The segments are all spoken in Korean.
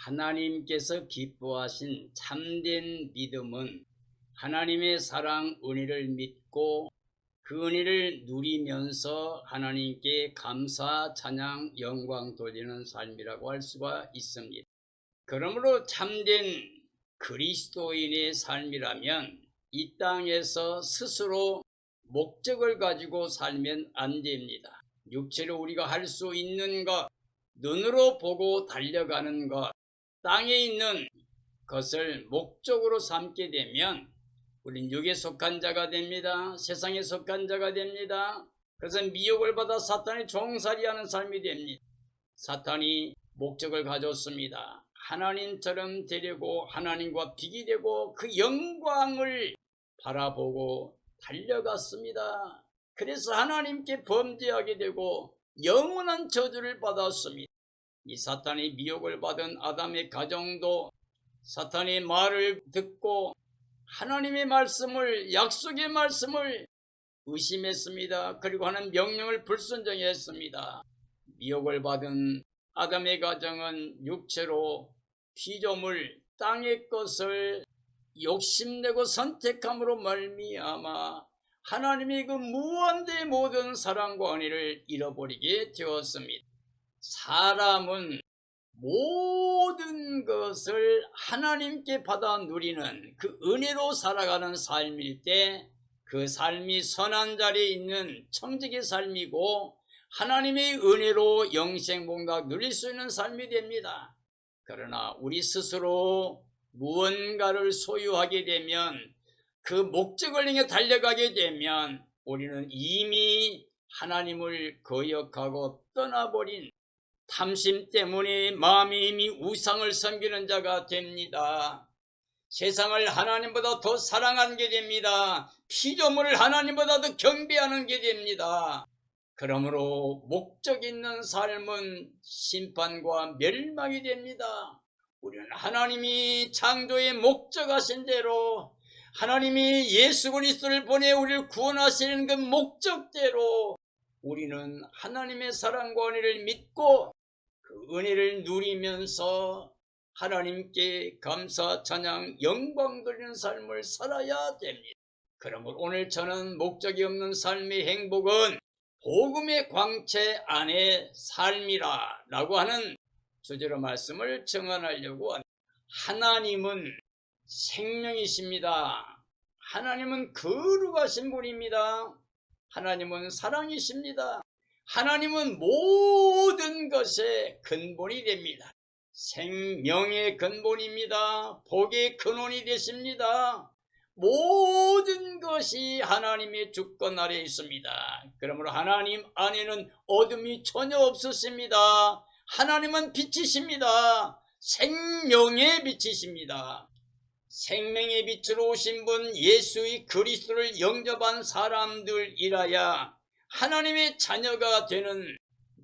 하나님께서 기뻐하신 참된 믿음은 하나님의 사랑 은혜를 믿고 그 은혜를 누리면서 하나님께 감사, 찬양, 영광 돌리는 삶이라고 할 수가 있습니다. 그러므로 참된 그리스도인의 삶이라면 이 땅에서 스스로 목적을 가지고 살면 안 됩니다. 육체로 우리가 할 수 있는 것, 눈으로 보고 달려가는 것, 땅에 있는 것을 목적으로 삼게 되면 우린 육에 속한 자가 됩니다. 세상에 속한 자가 됩니다. 그래서 미혹을 받아 사탄의 종살이하는 삶이 됩니다. 사탄이 목적을 가졌습니다. 하나님처럼 되려고 하나님과 비교되고 그 영광을 바라보고 달려갔습니다. 그래서 하나님께 범죄하게 되고 영원한 저주를 받았습니다. 이 사탄의 미혹을 받은 아담의 가정도 사탄의 말을 듣고 하나님의 말씀을, 약속의 말씀을 의심했습니다. 그리고 하나님 명령을 불순종했습니다. 미혹을 받은 아담의 가정은 육체로 피조물, 땅의 것을 욕심내고 선택함으로 말미암아 하나님의 그 무한대의 모든 사랑과 은혜를 잃어버리게 되었습니다. 사람은 모든 것을 하나님께 받아 누리는 그 은혜로 살아가는 삶일 때 그 삶이 선한 자리에 있는 청지기의 삶이고 하나님의 은혜로 영생복락 누릴 수 있는 삶이 됩니다. 그러나 우리 스스로 무언가를 소유하게 되면 그 목적을 향해 달려가게 되면 우리는 이미 하나님을 거역하고 떠나버린 탐심 때문에 마음이 이미 우상을 섬기는 자가 됩니다. 세상을 하나님보다 더 사랑하게 됩니다. 피조물을 하나님보다 더 경배하는 게 됩니다. 그러므로 목적 있는 삶은 심판과 멸망이 됩니다. 우리는 하나님이 창조의 목적하신 대로 하나님이 예수 그리스도를 보내 우리를 구원하시는 그 목적대로 우리는 하나님의 사랑과 은혜를 믿고 그 은혜를 누리면서 하나님께 감사, 찬양, 영광 돌리는 삶을 살아야 됩니다. 그러므로 오늘 저는 목적이 없는 삶의 행복은 복음의 광채 안의 삶이라 라고 하는 주제로 말씀을 정언하려고 합니다. 하나님은 생명이십니다. 하나님은 거룩하신 분입니다. 하나님은 사랑이십니다. 하나님은 모든 것의 근본이 됩니다. 생명의 근본입니다. 복의 근원이 되십니다. 모든 것이 하나님의 주권 아래에 있습니다. 그러므로 하나님 안에는 어둠이 전혀 없으십니다. 하나님은 빛이십니다. 생명의 빛이십니다. 생명의 빛으로 오신 분 예수의 그리스도를 영접한 사람들이라야 하나님의 자녀가 되는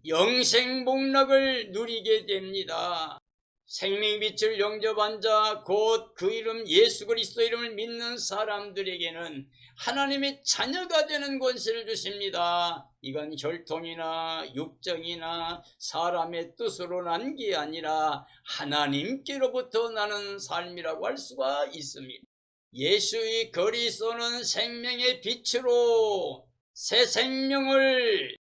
영생복락을 누리게 됩니다. 생명의 빛을 영접한 자, 곧 그 이름 예수 그리스도 이름을 믿는 사람들에게는 하나님의 자녀가 되는 권세를 주십니다. 이건 혈통이나 육정이나 사람의 뜻으로 난 게 아니라 하나님께로부터 나는 삶이라고 할 수가 있습니다. 예수의 그리스도는 생명의 빛으로 새 생명을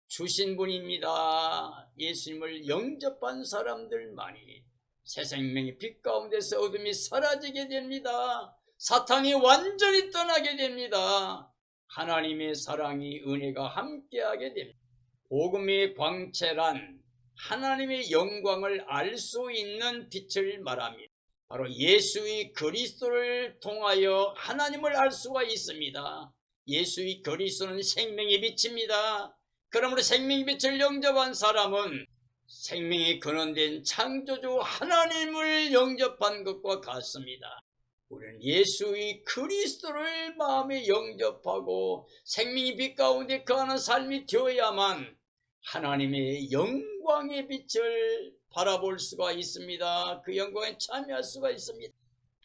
주신 분입니다. 예수님을 영접한 사람들만이 새 생명의 빛 가운데서 어둠이 사라지게 됩니다. 사탄이 완전히 떠나게 됩니다. 하나님의 사랑이 은혜가 함께하게 됩니다. 복음의 광채란 하나님의 영광을 알 수 있는 빛을 말합니다. 바로 예수의 그리스도를 통하여 하나님을 알 수가 있습니다. 예수의 그리스도는 생명의 빛입니다. 그러므로 생명의 빛을 영접한 사람은 생명이 근원된 창조주 하나님을 영접한 것과 같습니다. 우리는 예수의 그리스도를 마음에 영접하고 생명의 빛 가운데 거하는 삶이 되어야만 하나님의 영광의 빛을 바라볼 수가 있습니다. 그 영광에 참여할 수가 있습니다.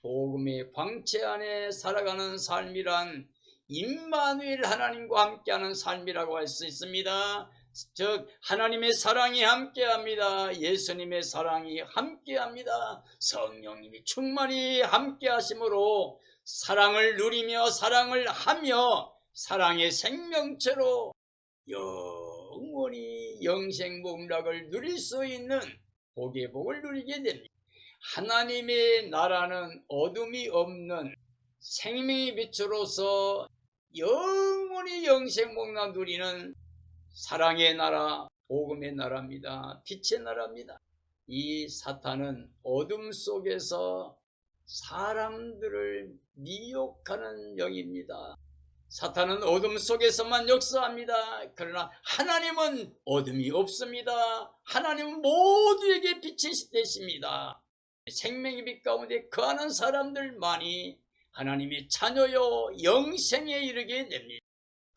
복음의 광채 안에 살아가는 삶이란 임마누엘 하나님과 함께하는 삶이라고 할 수 있습니다. 즉 하나님의 사랑이 함께합니다. 예수님의 사랑이 함께합니다. 성령님이 충만히 함께하심으로 사랑을 누리며 사랑을 하며 사랑의 생명체로 영원히 영생복락을 누릴 수 있는 복의 복을 누리게 됩니다. 하나님의 나라는 어둠이 없는 생명의 빛으로서 영원히 영생복락 누리는 사랑의 나라, 복음의 나라입니다. 빛의 나라입니다. 이 사탄은 어둠 속에서 사람들을 미혹하는 영입니다. 사탄은 어둠 속에서만 역사합니다. 그러나 하나님은 어둠이 없습니다. 하나님은 모두에게 빛이 되십니다. 생명의 빛 가운데 거하는 사람들만이 하나님의 자녀요 영생에 이르게 됩니다.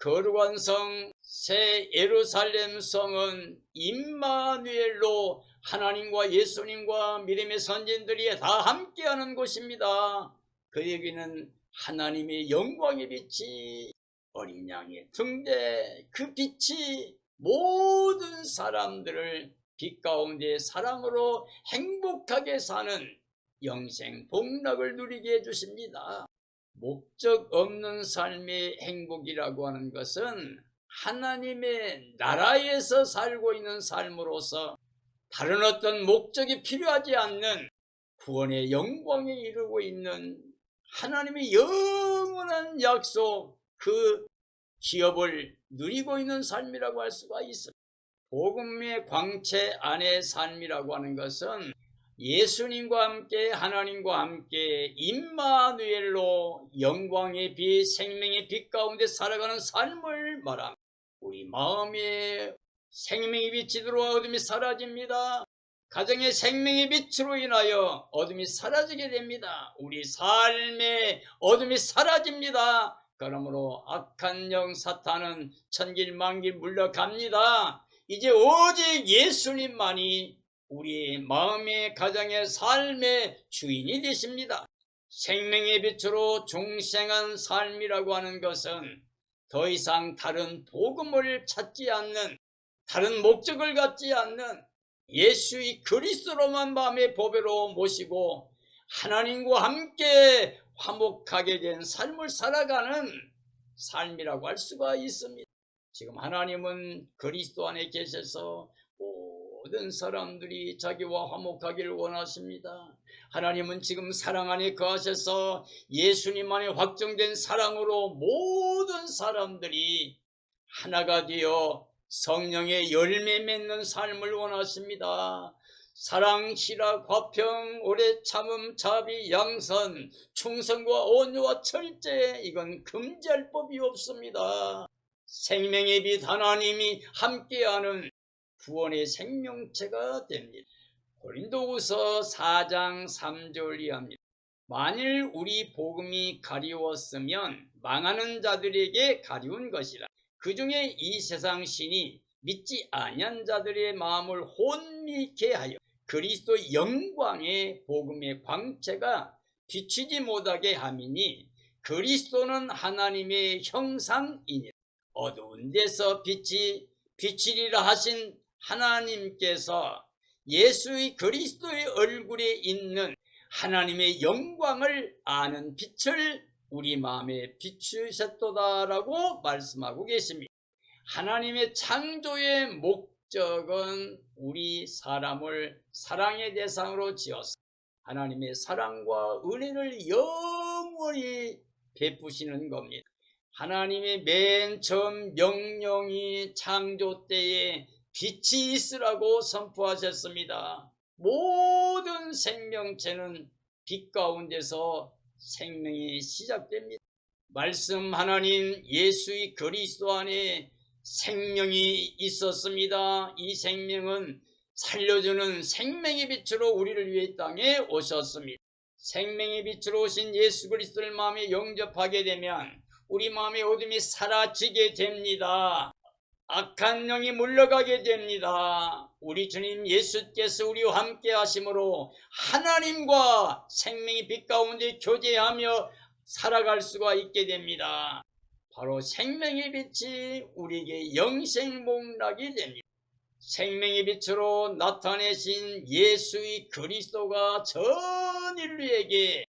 거룩한 성 새 예루살렘 성은 임마누엘로 하나님과 예수님과 믿음의 선진들이 다 함께하는 곳입니다. 그에게는 하나님의 영광의 빛이 어린 양의 등대, 그 빛이 모든 사람들을 빛 가운데 사랑으로 행복하게 사는 영생 복락을 누리게 해주십니다. 목적 없는 삶의 행복이라고 하는 것은 하나님의 나라에서 살고 있는 삶으로서 다른 어떤 목적이 필요하지 않는 구원의 영광에 이르고 있는 하나님의 영원한 약속, 그 기업을 누리고 있는 삶이라고 할 수가 있습니다. 복음의 광채 안의 삶이라고 하는 것은 예수님과 함께 하나님과 함께 임마누엘로 영광의 빛, 생명의 빛 가운데 살아가는 삶을 말합니다. 우리 마음에 생명의 빛이 들어와 어둠이 사라집니다. 가정의 생명의 빛으로 인하여 어둠이 사라지게 됩니다. 우리 삶에 어둠이 사라집니다. 그러므로 악한 영 사탄은 천길만길 물러갑니다. 이제 오직 예수님만이 우리의 마음의 가정의 삶의 주인이 되십니다. 생명의 빛으로 중생한 삶이라고 하는 것은 더 이상 다른 복음을 찾지 않는, 다른 목적을 갖지 않는 예수의 그리스도로만 마음의 보배로 모시고 하나님과 함께 화목하게 된 삶을 살아가는 삶이라고 할 수가 있습니다. 지금 하나님은 그리스도 안에 계셔서 모든 사람들이 자기와 화목하기를 원하십니다. 하나님은 지금 사랑 안에 거하셔서 예수님 안에 확정된 사랑으로 모든 사람들이 하나가 되어 성령의 열매 맺는 삶을 원하십니다. 사랑, 희락, 화평, 오래 참음, 자비, 양선, 충성과 온유와 절제, 이건 금지할 법이 없습니다. 생명의 빛 하나님이 함께하는 구원의 생명체가 됩니다. 고린도후서 4장 3절 이하입니다. 만일 우리 복음이 가리웠으면 망하는 자들에게 가리운 것이라. 그 중에 이 세상 신이 믿지 아니한 자들의 마음을 혼미케 하여 그리스도 영광의 복음의 광채가 비추지 못하게 함이니 그리스도는 하나님의 형상이니라. 어두운 데서 빛이 비치리라 하신 하나님께서 예수의 그리스도의 얼굴에 있는 하나님의 영광을 아는 빛을 우리 마음에 비추셨도다라고 말씀하고 계십니다. 하나님의 창조의 목적은 우리 사람을 사랑의 대상으로 지어서 하나님의 사랑과 은혜를 영원히 베푸시는 겁니다. 하나님의 맨 처음 명령이 창조 때에 빛이 있으라고 선포하셨습니다. 모든 생명체는 빛 가운데서 생명이 시작됩니다. 말씀 하나님 예수의 그리스도 안에 생명이 있었습니다. 이 생명은 살려주는 생명의 빛으로 우리를 위해 땅에 오셨습니다. 생명의 빛으로 오신 예수 그리스도를 마음에 영접하게 되면 우리 마음의 어둠이 사라지게 됩니다. 악한 영이 물러가게 됩니다. 우리 주님 예수께서 우리와 함께 하심으로 하나님과 생명의 빛 가운데 교제하며 살아갈 수가 있게 됩니다. 바로 생명의 빛이 우리에게 영생복락이 됩니다. 생명의 빛으로 나타내신 예수의 그리스도가 전 인류에게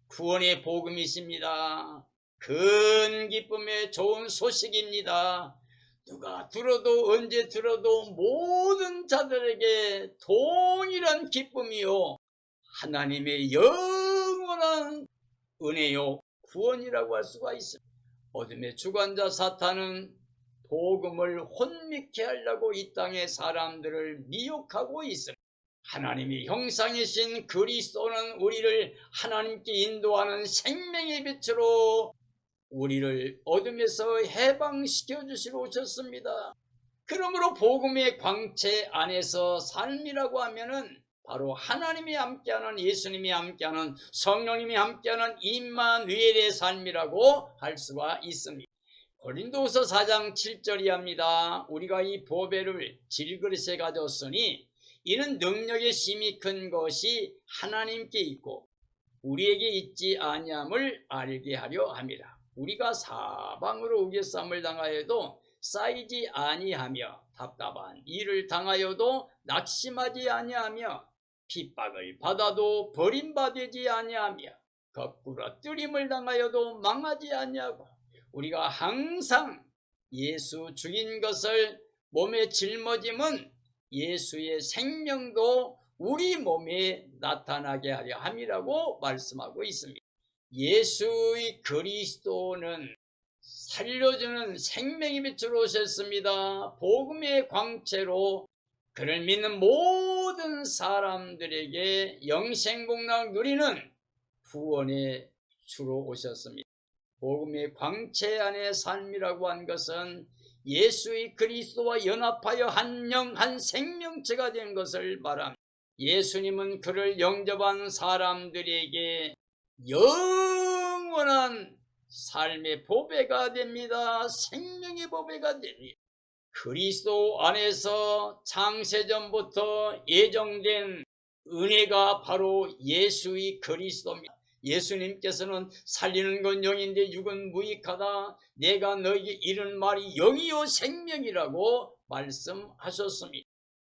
구원의 복음이십니다. 큰 기쁨의 좋은 소식입니다. 누가 들어도 언제 들어도 모든 자들에게 동일한 기쁨이요 하나님의 영원한 은혜요 구원이라고 할 수가 있습니다. 어둠의 주관자 사탄은 복음을 혼미케 하려고 이 땅의 사람들을 미혹하고 있습니다. 하나님의 형상이신 그리스도는 우리를 하나님께 인도하는 생명의 빛으로 우리를 어둠에서 해방시켜 주시러 오셨습니다. 그러므로 복음의 광채 안에서 삶이라고 하면은 바로 하나님이 함께하는, 예수님이 함께하는, 성령님이 함께하는 임마누엘의 삶이라고 할 수가 있습니다. 고린도후서 4장 7절이 합니다. 우리가 이 보배를 질그릇에 가졌으니 이는 능력의 심히 큰 것이 하나님께 있고 우리에게 있지 아니함을 알게 하려 함이라. 우리가 사방으로 우겨쌈을 당하여도 쌓이지 아니하며 답답한 일을 당하여도 낙심하지 아니하며 핍박을 받아도 버림받지 아니하며 거꾸로 뜨림을 당하여도 망하지 아니하고 우리가 항상 예수 죽인 것을 몸에 짊어짐은 예수의 생명도 우리 몸에 나타나게 하려 함이라고 말씀하고 있습니다. 예수의 그리스도는 살려주는 생명의 빛으로 오셨습니다. 복음의 광채로 그를 믿는 모든 사람들에게 영생복락 누리는 구원의 주로 오셨습니다. 복음의 광채 안의 삶이라고 한 것은 예수의 그리스도와 연합하여 한 영, 한 생명체가 된 것을 말합니다. 예수님은 그를 영접한 사람들에게 영원한 삶의 보배가 됩니다. 생명의 보배가 됩니다. 그리스도 안에서 창세전부터 예정된 은혜가 바로 예수의 그리스도입니다. 예수님께서는 살리는 건 영인데 육은 무익하다. 내가 너에게 이른 말이 영이요 생명이라고 말씀하셨습니다.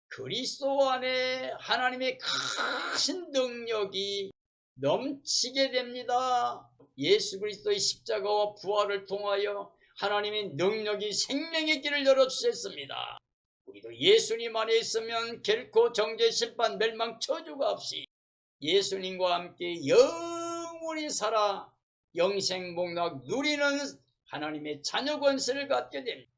그리스도 안에 하나님의 크신 능력이 넘치게 됩니다. 예수 그리스도의 십자가와 부활을 통하여 하나님의 능력이 생명의 길을 열어주셨습니다. 우리도 예수님 안에 있으면 결코 정죄, 심판, 멸망, 저주가 없이 예수님과 함께 영원히 살아 영생복락 누리는 하나님의 자녀 권세를 갖게 됩니다.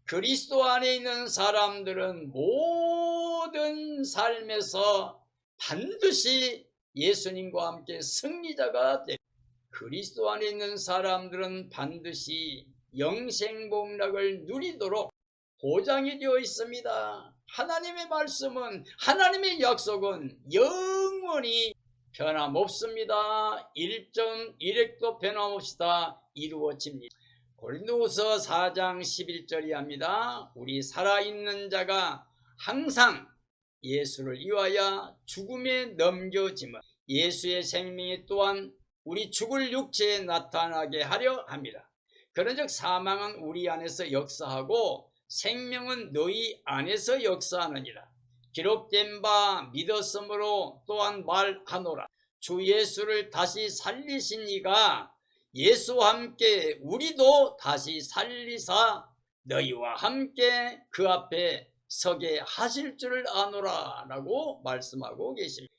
그리스도 안에 있는 사람들은 모든 삶에서 반드시 예수님과 함께 승리자가 됩니다. 그리스도 안에 있는 사람들은 반드시 영생복락을 누리도록 보장이 되어 있습니다. 하나님의 말씀은, 하나님의 약속은 영원히 변함없습니다. 1.1획도 변함없이 다 이루어집니다. 고린도후서 4장 11절이 합니다. 우리 살아있는 자가 항상 예수를 위하여 죽음에 넘겨짐은 예수의 생명이 또한 우리 죽을 육체에 나타나게 하려 함이라. 그런즉 사망은 우리 안에서 역사하고 생명은 너희 안에서 역사하느니라. 기록된 바 믿었으므로 또한 말하노라. 주 예수를 다시 살리신 이가 예수와 함께 우리도 다시 살리사 너희와 함께 그 앞에 서게 하실 줄을 아노라 라고 말씀하고 계십니다.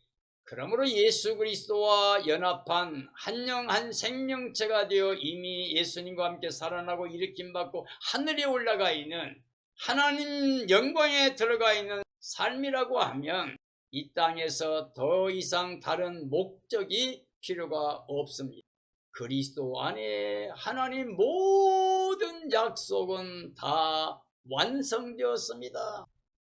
그러므로 예수 그리스도와 연합한 한 영 한 생명체가 되어 이미 예수님과 함께 살아나고 일으킴받고 하늘에 올라가 있는 하나님 영광에 들어가 있는 삶이라고 하면 이 땅에서 더 이상 다른 목적이 필요가 없습니다. 그리스도 안에 하나님 모든 약속은 다 완성되었습니다.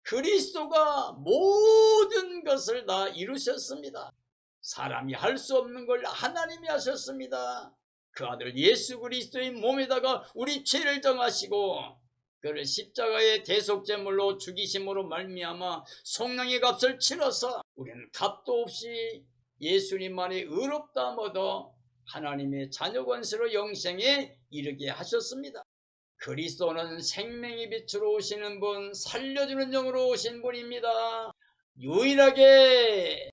그리스도가 모든 것을 다 이루셨습니다. 사람이 할 수 없는 걸 하나님이 하셨습니다. 그 아들 예수 그리스도의 몸에다가 우리 죄를 정하시고 그를 십자가의 대속제물로 죽이심으로 말미암아 성령의 값을 치러서 우리는 값도 없이 예수님만의 의롭다함 얻어 하나님의 자녀 권세로 영생에 이르게 하셨습니다. 그리스도는 생명의 빛으로 오시는 분, 살려주는 영으로 오신 분입니다. 유일하게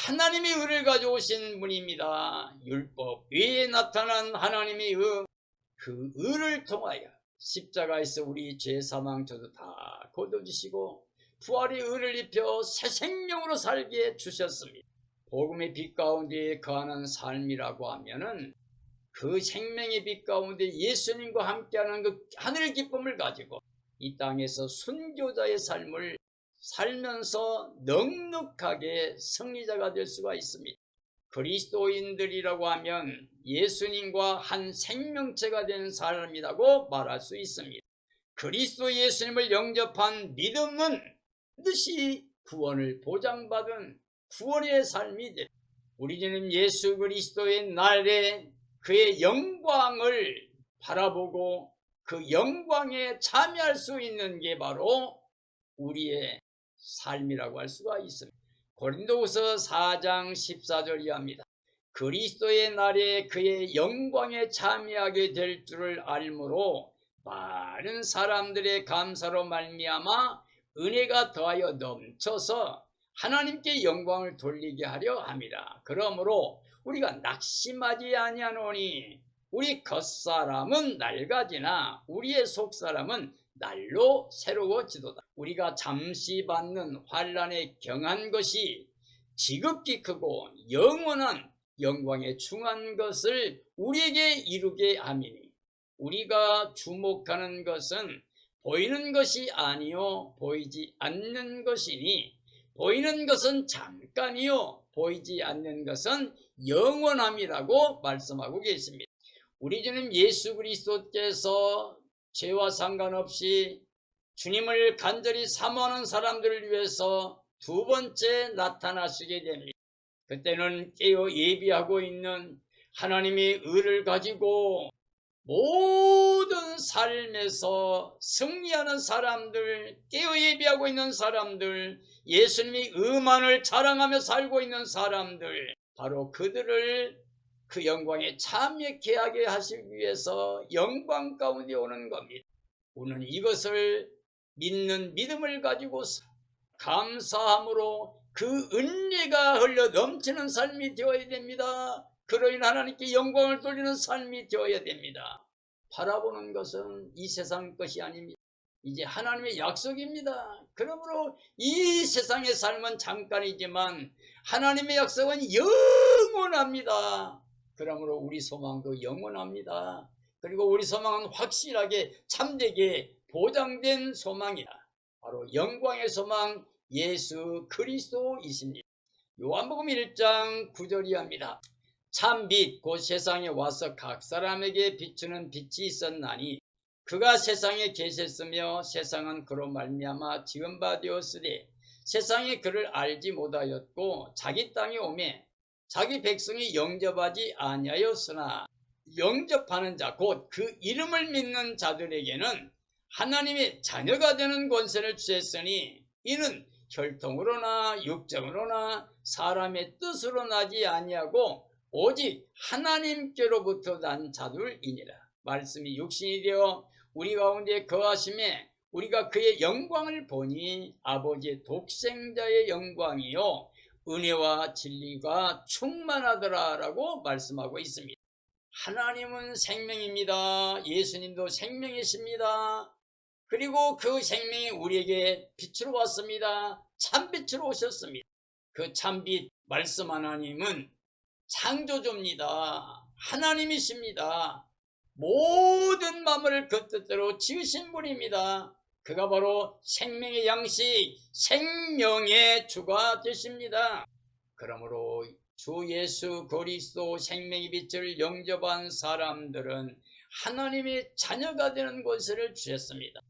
하나님의 의를 가져오신 분입니다. 율법 위에 나타난 하나님의 의, 그 의를 통하여 십자가에서 우리 죄 사망 저도 다 거둬주시고 부활의 의를 입혀 새 생명으로 살게 주셨습니다. 복음의 빛 가운데 거하는 삶이라고 하면은 그 생명의 빛 가운데 예수님과 함께하는 그 하늘 기쁨을 가지고 이 땅에서 순교자의 삶을 살면서 넉넉하게 승리자가 될 수가 있습니다. 그리스도인들이라고 하면 예수님과 한 생명체가 된 사람이라고 말할 수 있습니다. 그리스도 예수님을 영접한 믿음은 반드시 구원을 보장받은 구원의 삶이 됩니다. 우리는 예수 그리스도의 날에 그의 영광을 바라보고 그 영광에 참여할 수 있는 게 바로 우리의 삶이라고 할 수가 있습니다. 고린도후서 4장 14절이 합니다. 그리스도의 날에 그의 영광에 참여하게 될 줄을 알므로 많은 사람들의 감사로 말미암아 은혜가 더하여 넘쳐서 하나님께 영광을 돌리게 하려 함이라. 그러므로 우리가 낙심하지 아니하노니 우리 겉사람은 낡아지나 우리의 속사람은 날로 새로워지도다. 우리가 잠시 받는 환난에 경한 것이 지극히 크고 영원한 영광에 중한 것을 우리에게 이루게 함이니 우리가 주목하는 것은 보이는 것이 아니요 보이지 않는 것이니 보이는 것은 잠깐이요 보이지 않는 것은 영원함이라고 말씀하고 계십니다. 우리 주님 예수 그리스도께서 죄와 상관없이 주님을 간절히 사모하는 사람들을 위해서 두 번째 나타나시게 됩니다. 그때는 깨어 예비하고 있는 하나님의 의를 가지고 모든 삶에서 승리하는 사람들, 깨어 예비하고 있는 사람들, 예수님의 의만을 자랑하며 살고 있는 사람들, 바로 그들을 그 영광에 참여케 하게 하시기 위해서 영광 가운데 오는 겁니다. 우리는 이것을 믿는 믿음을 가지고서 감사함으로 그 은혜가 흘러 넘치는 삶이 되어야 됩니다. 그로 인해 하나님께 영광을 돌리는 삶이 되어야 됩니다. 바라보는 것은 이 세상 것이 아닙니다. 이제 하나님의 약속입니다. 그러므로 이 세상의 삶은 잠깐이지만 하나님의 약속은 영원합니다. 그러므로 우리 소망도 영원합니다. 그리고 우리 소망은 확실하게 참되게 보장된 소망이다. 바로 영광의 소망 예수 그리스도이십니다. 요한복음 1장 9절이 합니다. 참 빛 곧 세상에 와서 각 사람에게 비추는 빛이 있었나니 그가 세상에 계셨으며 세상은 그로 말미암아 지은 바 되었으되 세상이 그를 알지 못하였고 자기 땅에 오매 자기 백성이 영접하지 아니하였으나 영접하는 자 곧 그 이름을 믿는 자들에게는 하나님의 자녀가 되는 권세를 주셨으니 이는 혈통으로나 육정으로나 사람의 뜻으로 나지 아니하고 오직 하나님께로부터 난 자들이니라. 말씀이 육신이 되어 우리 가운데 거하심에 우리가 그의 영광을 보니 아버지의 독생자의 영광이요 은혜와 진리가 충만하더라 라고 말씀하고 있습니다. 하나님은 생명입니다. 예수님도 생명이십니다. 그리고 그 생명이 우리에게 빛으로 왔습니다. 참빛으로 오셨습니다. 그 참빛 말씀 하나님은 창조주입니다. 하나님이십니다. 모든 만물을 그 뜻대로 지으신 분입니다. 그가 바로 생명의 양식, 생명의 주가 되십니다. 그러므로 주 예수 그리스도 생명의 빛을 영접한 사람들은 하나님의 자녀가 되는 권세를 주셨습니다.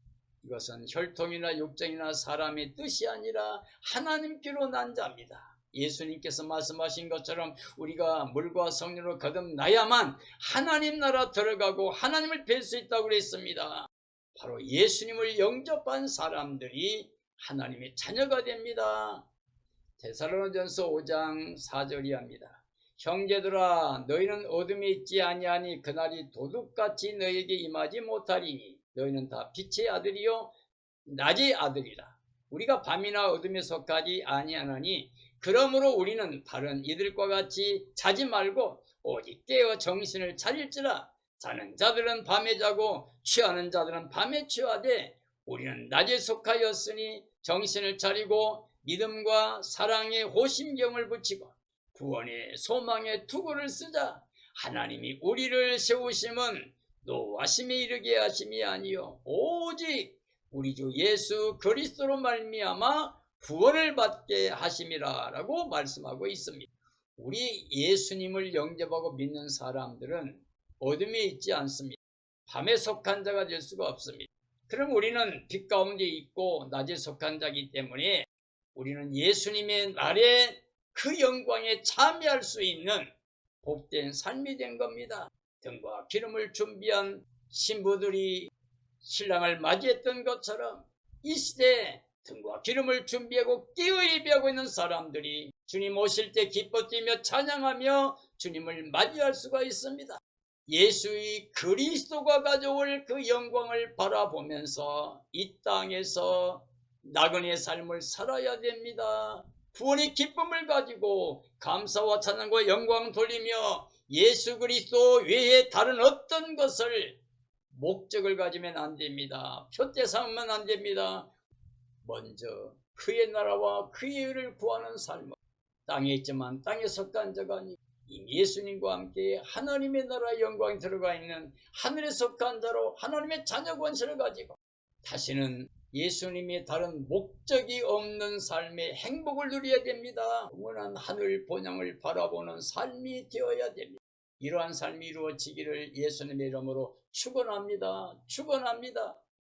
이것은 혈통이나 육정이나 사람의 뜻이 아니라 하나님께로 난 자입니다. 예수님께서 말씀하신 것처럼 우리가 물과 성령으로 거듭나야만 하나님 나라 들어가고 하나님을 뵐 수 있다고 그랬습니다. 바로 예수님을 영접한 사람들이 하나님의 자녀가 됩니다. 데살로니가전서 5장 4절이 합니다. 형제들아 너희는 어둠에 있지 아니하니 그날이 도둑같이 너희에게 임하지 못하리니 너희는 다 빛의 아들이요 낮의 아들이라. 우리가 밤이나 어둠에 속하지 아니하나니 그러므로 우리는 다른 이들과 같이 자지 말고 오직 깨어 정신을 차릴지라. 자는 자들은 밤에 자고 취하는 자들은 밤에 취하되 우리는 낮에 속하였으니 정신을 차리고 믿음과 사랑의 호심경을 붙이고 구원의 소망의 투구를 쓰자. 하나님이 우리를 세우심은 노하심에 이르게 하심이 아니요 오직 우리 주 예수 그리스도로 말미암아 구원을 받게 하심이라 라고 말씀하고 있습니다. 우리 예수님을 영접하고 믿는 사람들은 어둠에 있지 않습니다. 밤에 속한 자가 될 수가 없습니다. 그럼 우리는 빛 가운데 있고 낮에 속한 자이기 때문에 우리는 예수님의 날에 그 영광에 참여할 수 있는 복된 삶이 된 겁니다. 등과 기름을 준비한 신부들이 신랑을 맞이했던 것처럼 이 시대에 등과 기름을 준비하고 깨어 예배하고 있는 사람들이 주님 오실 때 기뻐 뛰며 찬양하며 주님을 맞이할 수가 있습니다. 예수의 그리스도가 가져올 그 영광을 바라보면서 이 땅에서 나그네의 삶을 살아야 됩니다. 구원의 기쁨을 가지고 감사와 찬양과 영광 돌리며 예수 그리스도 외에 다른 어떤 것을 목적을 가지면 안 됩니다. 표대 삼으면 안 됩니다. 먼저 그의 나라와 그의 의를 구하는 삶은 땅에 있지만 땅에 속한 자가 아니고 예수님과 함께 하나님의 나라의 영광이 들어가 있는 하늘에 속한 자로 하나님의 자녀 권세를 가지고 다시는 예수님의 다른 목적이 없는 삶의 행복을 누려야 됩니다. 영원한 하늘 본향을 바라보는 삶이 되어야 됩니다. 이러한 삶이 이루어지기를 예수님의 이름으로 축원합니다. 축원합니다.